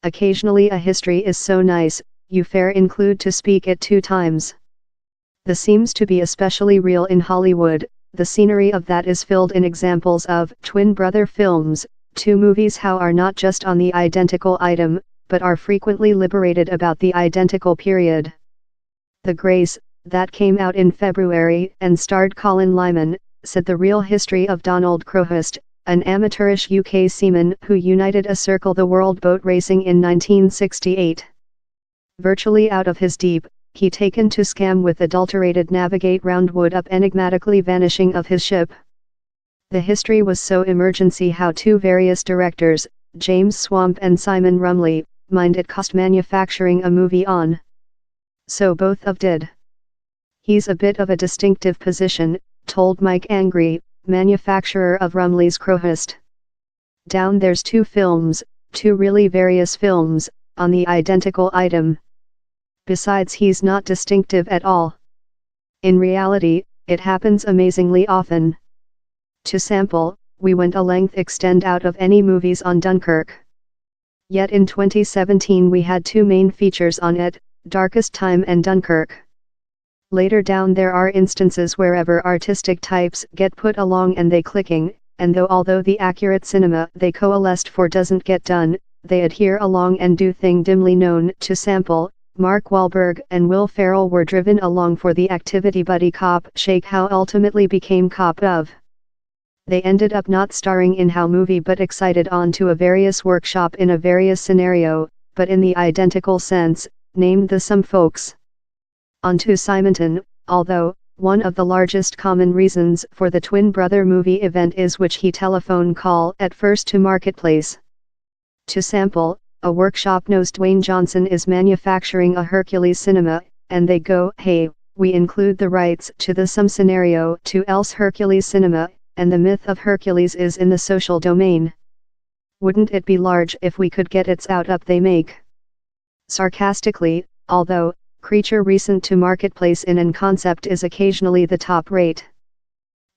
Occasionally a history is so nice, you fair include to speak it 2 times. The seems to be especially real in Hollywood, the scenery of that is filled in examples of twin brother films, 2 movies how are not just on the identical item, but are frequently liberated about the identical period. The Grace, that came out in February and starred Colin Lyman, said the real history of Donald Crowhurst, an amateurish UK seaman who united a circle the world boat racing in 1968. Virtually out of his deep, he taken to scam with adulterated navigate round wood up enigmatically vanishing of his ship. The history was so emergency how 2 various directors, James Swamp and Simon Rumley, mind it cost manufacturing a movie on. So both of did. He's a bit of a distinctive position, told Mike Angry, manufacturer of Rumley's Crowhurst. Down there's 2 films, 2 really various films, on the identical item. Besides he's not distinctive at all. In reality, it happens amazingly often. To sample, we went a length extend out of any movies on Dunkirk. Yet in 2017 we had 2 main features on it, Darkest Time and Dunkirk. Later down there are instances wherever artistic types get put along and they clicking, and although the accurate cinema they coalesced for doesn't get done, they adhere along and do thing dimly known to sample. Mark Wahlberg and Will Ferrell were driven along for the activity buddy cop shake how ultimately became Cop of. They ended up not starring in how movie but excited on to a various workshop in a various scenario, but in the identical sense, named the some folks. On to Simonton, although, one of the largest common reasons for the twin brother movie event is which he telephone call at first to marketplace. To sample, a workshop knows Dwayne Johnson is manufacturing a Hercules cinema, and they go, hey, we include the rights to the some scenario to else Hercules cinema, and the myth of Hercules is in the social domain. Wouldn't it be large if we could get its out up they make? Sarcastically, although, creature recent to marketplace in and concept is occasionally the top rate.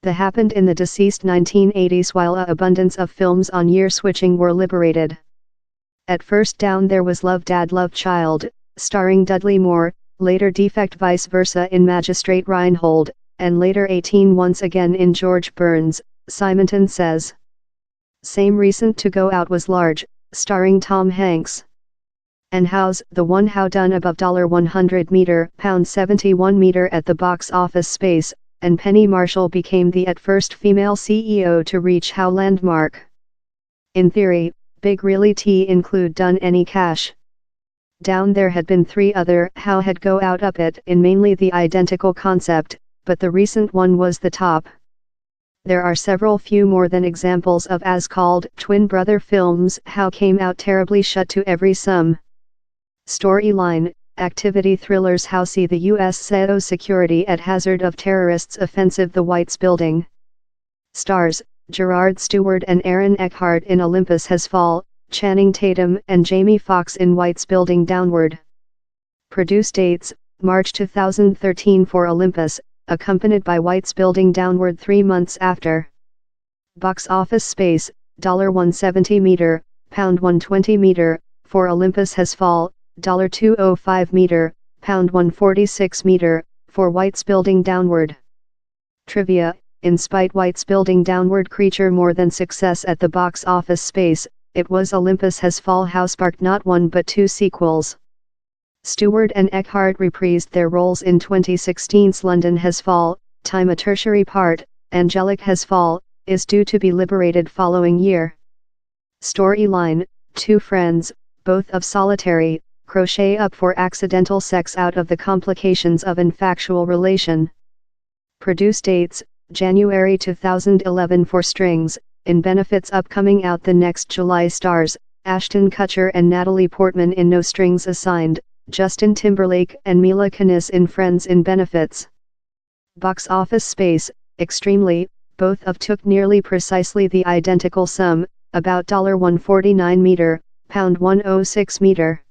The happened in the deceased 1980s while a abundance of films on year switching were liberated. At first down there was Love Dad Love Child, starring Dudley Moore, later Defect vice versa in Magistrate Reinhold, and later 18 once again in George Burns, Simonton says. Same recent to go out was Large, starring Tom Hanks. And How's the one how done above $100 meter, £71 meter at the box office space, and Penny Marshall became the at first female CEO to reach how landmark. In theory, Big Really T include Done Any Cash. Down there had been 3 other how had go out up it in mainly the identical concept, but the recent one was the top. There are several few more than examples of as called twin brother films how came out terribly shut to every sum. Storyline, activity thrillers how see the U.S. SEO security at hazard of terrorists offensive the White's building. Stars, Gerard Stewart and Aaron Eckhart in Olympus Has Fall, Channing Tatum and Jamie Foxx in White's Building Downward. Produce dates, March 2013 for Olympus, accompanied by White's Building Downward 3 months after. Box office space, $170 meter, £120 meter, for Olympus Has Fall, $205 meter, £146 meter, for White's Building Downward. Trivia, in spite White's Building Downward creature more than success at the box office space, it was Olympus Has Fall how sparked not 1 but 2 sequels. Stewart and Eckhart reprised their roles in 2016's London Has Fall, time a tertiary part, Angelic Has Fall, is due to be liberated following year. Storyline, 2 friends, both of solitary, crochet up for accidental sex out of the complications of an factual relation. Produce dates, January 2011 for Strings, in Benefits upcoming out the next July. Stars, Ashton Kutcher and Natalie Portman in No Strings Assigned, Justin Timberlake and Mila Kunis in Friends in Benefits. Box office space, extremely, both of took nearly precisely the identical sum, about $149 meter, £106 meter.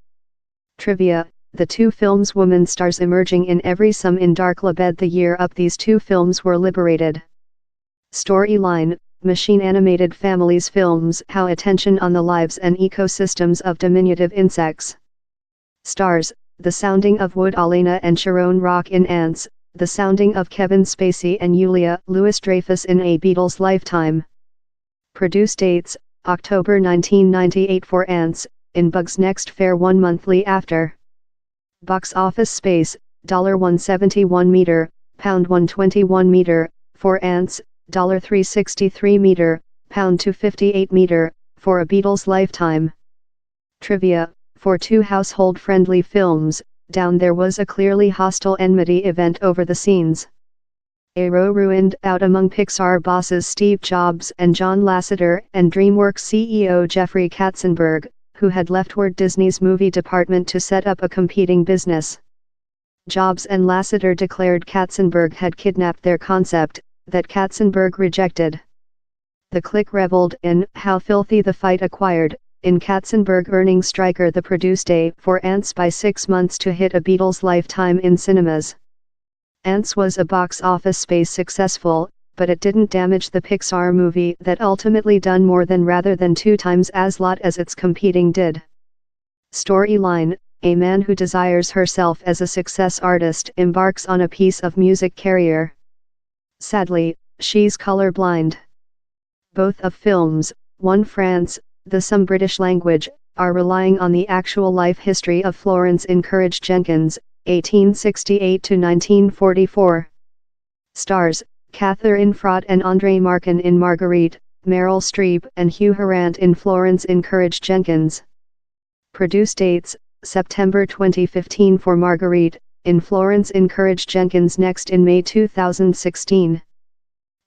Trivia, the 2 films woman stars emerging in every sum in Dark Labed the year up these 2 films were liberated. Storyline, machine-animated families films how attention on the lives and ecosystems of diminutive insects. Stars, The Sounding of Wood Alena and Sharon Rock in Ants, The Sounding of Kevin Spacey and Julia Louis-Dreyfus in A Beatles Lifetime. Produce dates, October 1998 for Ants, in Bugs Next Fair 1 monthly after. Box office space, $171 meter, £121 meter, for Ants, $363 meter, £258 meter, for A Beatles Lifetime. Trivia, for two household-friendly films, down there was a clearly hostile enmity event over the scenes. A row ruined out among Pixar bosses Steve Jobs and John Lasseter and DreamWorks CEO Jeffrey Katzenberg, who had left Walt Disney's movie department to set up a competing business. Jobs and Lasseter declared Katzenberg had kidnapped their concept, that Katzenberg rejected. The clique reveled in how filthy the fight acquired, in Katzenberg earning Stryker the produce day for Ants by 6 months to hit A Beatles Lifetime in cinemas. Ants was a box office space successful, but it didn't damage the Pixar movie that ultimately done more than rather than 2 times as lot as its competing did. Storyline, a man who desires herself as a success artist embarks on a piece of music career. Sadly, she's colorblind. Both of films, one France, the some British language, are relying on the actual life history of Florence Encourage Jenkins, 1868 to 1944. Stars, Catherine Frott and André Markin in Marguerite, Meryl Streep and Hugh Grant in Florence Encourage Jenkins. Produce dates, September 2015 for Marguerite, in Florence Encourage Jenkins next in May 2016.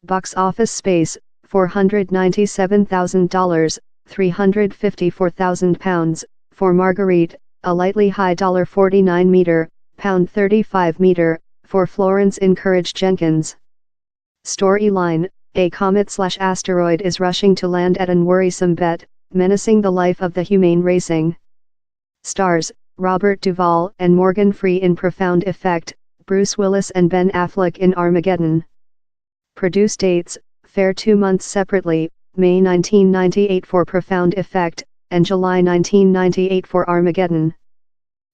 Box office space, $497,000, £354,000, for Marguerite, a lightly high $49 meter, £35 meter, for Florence Encourage Jenkins. Storyline, a comet/asteroid is rushing to land at an worrisome bet, menacing the life of the humane racing. Stars, Robert Duvall and Morgan Free in Profound Effect, Bruce Willis and Ben Affleck in Armageddon. Produce dates, fair 2 months separately, May 1998 for Profound Effect, and July 1998 for Armageddon.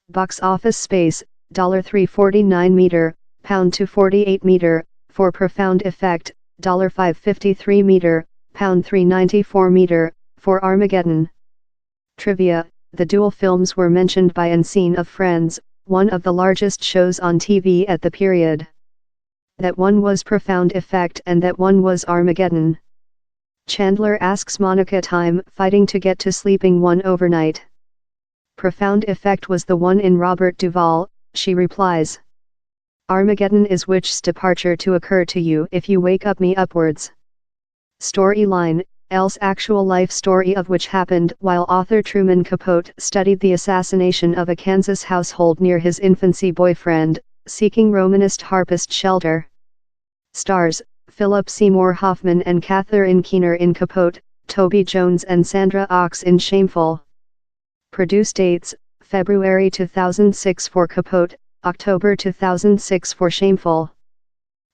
Box office space, $349 meter, £248 meter, for Profound Effect, $553 meter, £394 meter, for Armageddon. Trivia, the dual films were mentioned by and seen of Friends, one of the largest shows on TV at the period. That one was Profound Effect and that one was Armageddon. Chandler asks Monica time fighting to get to sleeping one overnight. Profound Effect was the one in Robert Duvall, she replies. Armageddon is which's departure to occur to you if you wake up me upwards. Storyline, Elle's actual life story of which happened while author Truman Capote studied the assassination of a Kansas household near his infancy boyfriend, seeking Romanist harpist shelter. Stars, Philip Seymour Hoffman and Catherine Keener in Capote, Toby Jones and Sandra Ox in Shameful. Produce dates, February 2006 for Capote, October 2006 for Shameful.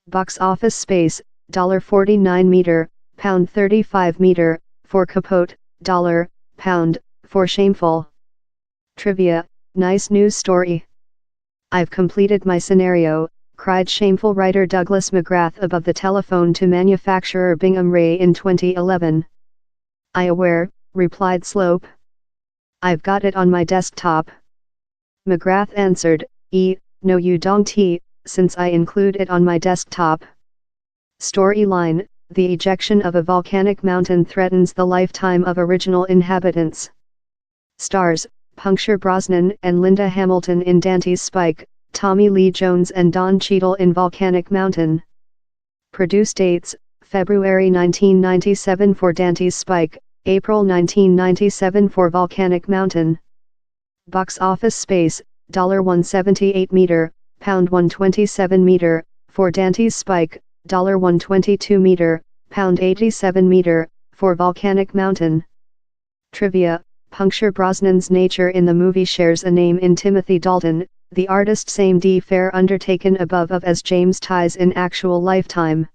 Box office space, $49 meter, £35 meter, for Capote, £, for Shameful. Trivia, nice news story. I've completed my scenario, cried Shameful writer Douglas McGrath above the telephone to manufacturer Bingham Ray in 2011. I aware, replied Slope. I've got it on my desktop. McGrath answered, no you don't, since I include it on my desktop. Storyline, the ejection of a volcanic mountain threatens the lifetime of original inhabitants. Stars, Puncture Brosnan and Linda Hamilton in Dante's Spike, Tommy Lee Jones and Don Cheadle in Volcanic Mountain. Produce dates, February 1997 for Dante's Spike, April 1997 for Volcanic Mountain. Box office space, $178 meter, £127 meter, for Dante's Spike, $122 meter, £87 meter, for Volcanic Mountain. Trivia, Puncture Brosnan's nature in the movie shares a name in Timothy Dalton, the artist same D fair undertaken above of as James Ties in actual lifetime.